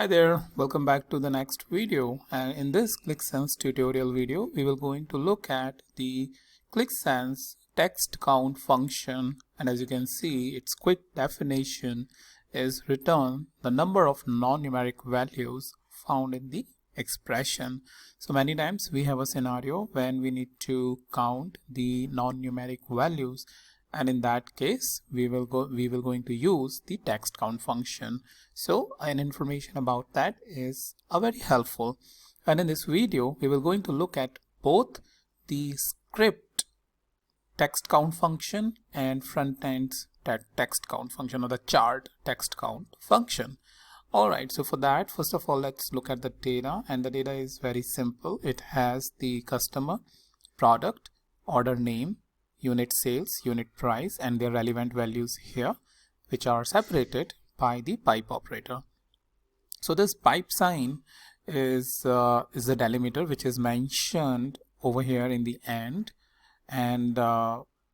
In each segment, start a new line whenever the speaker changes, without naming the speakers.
Hi there, welcome back to the next video, and in this Qlik tutorial video we will going to look at the Qlik text count function, and as you can see its quick definition is return the number of non-numeric values found in the expression. So many times we have a scenario when we need to count the non-numeric values, and in that case we will going to use the text count function. So an information about that is very helpful, and in this video we will going to look at both the script text count function and front end's text count function, or the chart text count function. Alright, so for that, first of all, let's look at the data, and the data is very simple. It has the customer, product, order name, unit sales, unit price, and their relevant values here, which are separated by the pipe operator. So this pipe sign is the delimiter which is mentioned over here in the end, and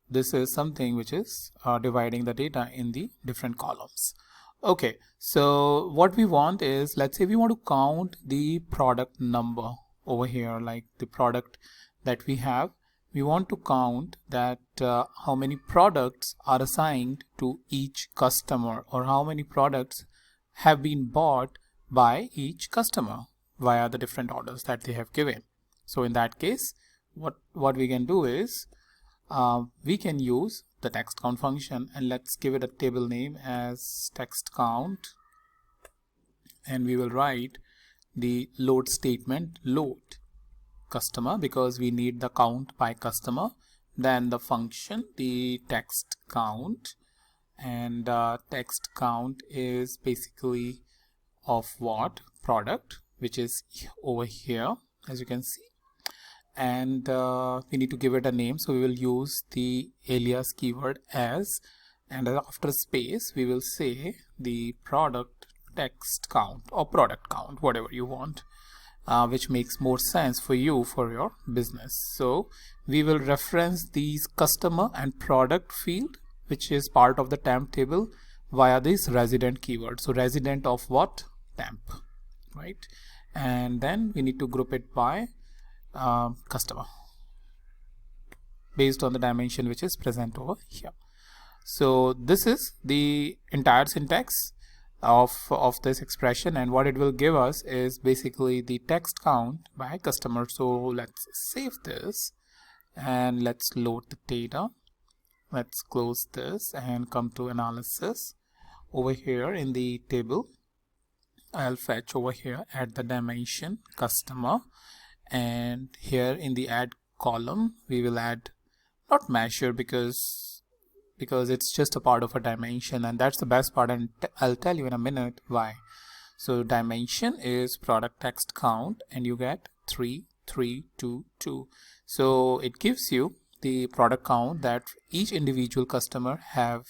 this is something which is dividing the data in the different columns. Okay, so what we want is, let's say we want to count the product number over here, like the product that we have. We want to count that how many products are assigned to each customer, or how many products have been bought by each customer via the different orders that they have given. So in that case, what we can do is we can use the text count function, and let's give it a table name as text count, and we will write the load statement, load customer, because we need the count by customer, then the function, the text count, and text count is basically of what? Product, which is over here, as you can see, and we need to give it a name, so we will use the alias keyword as, and after space we will say the product text count or product count, whatever you want, which makes more sense for you for your business. So we will reference these customer and product field, which is part of the temp table, via this resident keyword. So resident of what? Temp, right? And then we need to group it by customer based on the dimension which is present over here. So this is the entire syntax of this expression, and what it will give us is basically the text count by customer. So let's save this and let's load the data. Let's close this and come to analysis. Over here in the table, I'll fetch over here at the dimension customer, and here in the add column we will add not measure, because it's just a part of a dimension, and that's the best part, and I'll tell you in a minute why. So dimension is product text count, and you get 3322. So it gives you the product count that each individual customer have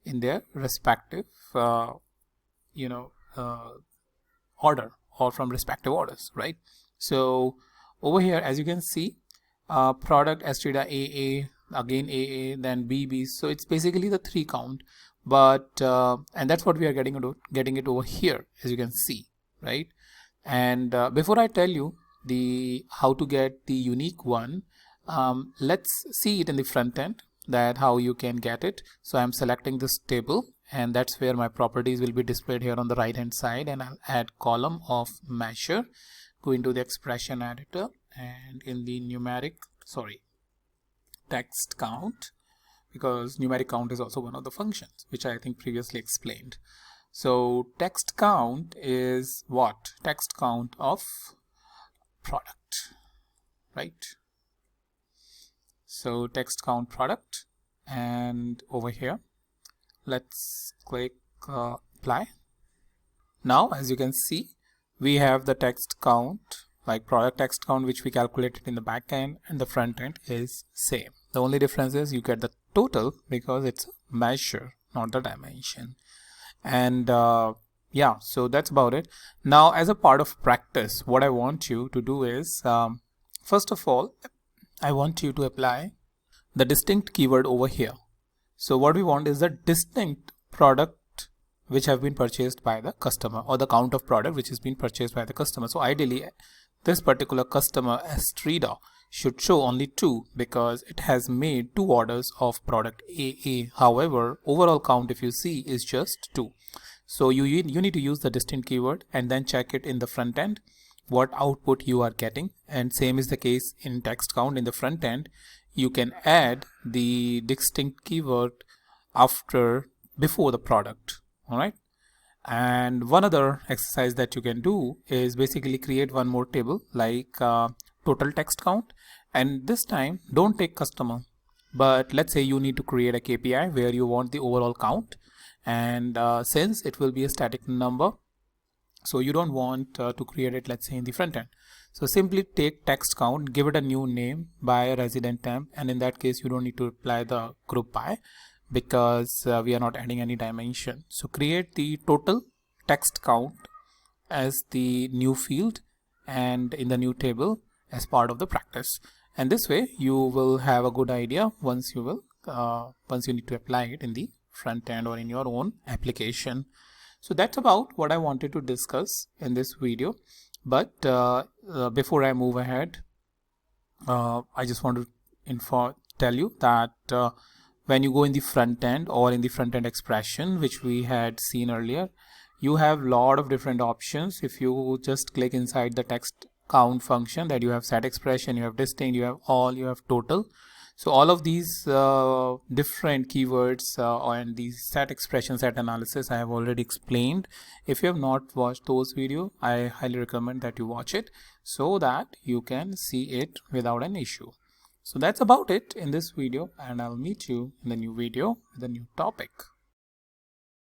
in their respective order, or from respective orders, right? So over here, as you can see, product Estrada AA, again AA, then BB. So it's basically the 3 count, but and that's what we are getting it over here, as you can see, right? And before I tell you the how to get the unique one, let's see it in the front end, that how you can get it. So I'm selecting this table, and that's where my properties will be displayed here on the right hand side, and I'll add column of measure, go into the expression editor, and in the text count, because numeric count is also one of the functions which I think previously explained. So text count is what? Text count of product, right? So text count product, and over here let's click apply. Now as you can see, we have the text count, like product text count, which we calculated in the back end, and the front end is same. The only difference is you get the total because it's a measure, not the dimension. And yeah, so that's about it. Now as a part of practice, what I want you to do is, first of all, I want you to apply the distinct keyword over here. So what we want is the distinct product which have been purchased by the customer, or the count of product which has been purchased by the customer. So ideally this particular customer as trader should show only 2 because it has made 2 orders of product AA. However, overall count if you see is just 2. So you need to use the distinct keyword and then check it in the front end what output you are getting, and same is the case in text count. In the front end you can add the distinct keyword before the product. All right. And one other exercise that you can do is basically create one more table like total text count, and this time don't take customer, but let's say you need to create a KPI where you want the overall count, and since it will be a static number, so you don't want to create it, let's say, in the front end. So simply take text count, give it a new name by a resident temp, and in that case you don't need to apply the group by because we are not adding any dimension. So create the total text count as the new field and in the new table as part of the practice, and this way you will have a good idea once you need to apply it in the front end or in your own application. So that's about what I wanted to discuss in this video, but before I move ahead, I just want to tell you that when you go in the front end or in the front end expression which we had seen earlier, you have a lot of different options. If you just click inside the text count function, that you have set expression, you have distinct, you have all, you have total. So all of these different keywords and these set expression, set analysis I have already explained. If you have not watched those videos, I highly recommend that you watch it so that you can see it without an issue. So that's about it in this video, and I'll meet you in the new video with a new topic.